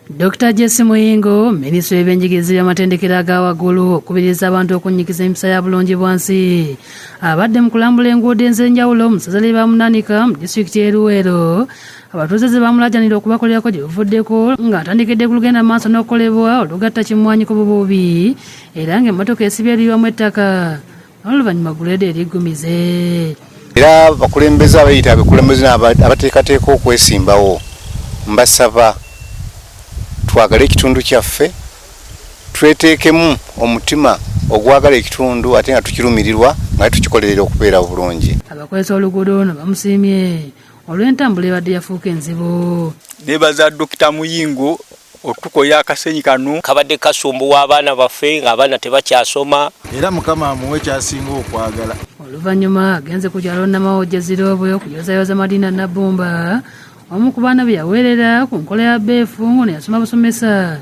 Dr. Jesse Muyingo, Minisitule y'ebyenjigiriza by'amatendekero aga waggulu okubiriza abantu okunyikiza empisa ya bulungi bwansi. Abadde mu kulambula enguudo ez'enjawulo mu ssaza lye Bamunanika mu disitulikiti y'e Luweero. Abatuuze ze bamulajjanira okubakolerako gye buvuddeko ng'atandikidde ku lugenda maaso n'okukolebwa olugatta kimwanyi ku bubuubi era ng'emmotoka esibye eriyiwamu ettaka n'oluvannyuma guleeda eriggumize. Era bakulembeze abayita abakulembeze abateekateeka okwesimbawo mbasaba twagala ekitundu kyaffe tweteekemu omutima ogwagala ekitundu ate nga tukirumirirwa nga tukikolerera okubeera obulungi. Abakozesa oluguudo ono bamusiimye olw'entambula ebadde yafuuka enzibu. Nebaza Dr. Muyingo otukoya akasenyi kano kabadde kasumbuwa abaana baffe ng'abaana tebakyasoma era Mukama amuwe kyasinga okwagala. Oluvannyuma agenze ku kyalo Namawojje Zirobwe okuyozayoza Madina Nabumba, omu ku baana be yaweerera ku nkola ya beefu ngono yasoma busomesa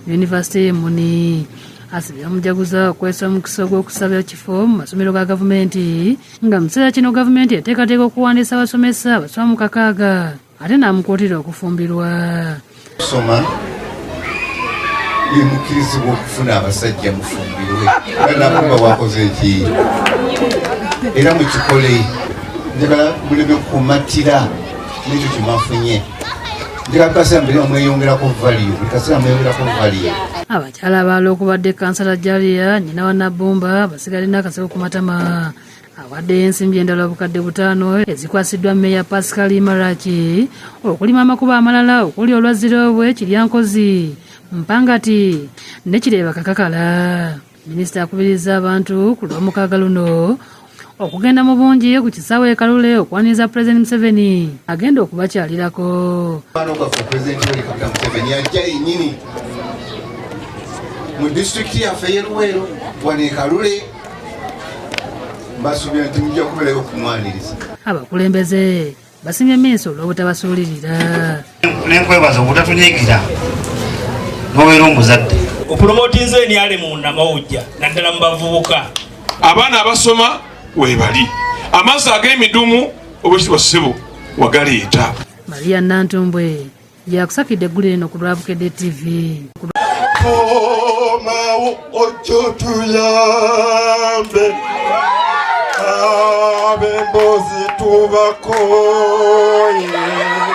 mu yunivasite y'e Muni. Asibye bamujaguza okwesa omukisa ogw'okusaba ekifo mu masomero ga gavumenti nga mu kiseera kino gavumenti eteekateeka okuwandiisa abasomesa abasoma mu 600 ate n'amukuutira okufumbirwa. Soma yemukirizibwa okufuna abasajja mufumbirwe nakumba wakoze eki era mukikole njagala muleme kumatira n'ekyo kyemafunye njagala kaseera mbere omweyongerako valiyo buli kaseera mweyongerako valiyo. Abakyala abalala okubadde kansala Jalia nyina wa Nabumba basigadde n'akasebo ku matama awaddeyo ensimbi endala obukadde 5 ezikwasiddwa Meya Pascal Maraki okulima amakubo amalala okuli olwa Zirobwe Kiryankozi Mpangati ne Kireeba Kakakala. Minisita akubiriza abantu ku Lwomukaaga luno okugenda mu bungi ku kisaawe e Kalule okwaniriza Pulezidenti Museveni agenda okubakyalirako. Pulezidenti Museveni ajja yennyini mu disitulikiti yaffe y'e Luweero wano e Kalule basuubira nti mujja kubeerayo okumwaniriza. Abakulembeze basimbye emmeeso olw'obutabasuulirira. Nenkwebaza obutatunyigira n'obeera omuzadde. Opromotinze enyale mu Namawojja naddala mu bavubuka. Abaana abasoma webali amazzi ag'emidumu obwekitibwa ssebo wagaleeta. Maria Nantumbwe yakusakidde eggulu lino ku Lwabukedde TV. Komawo ojjo tuyambe ab'emboozi tubako.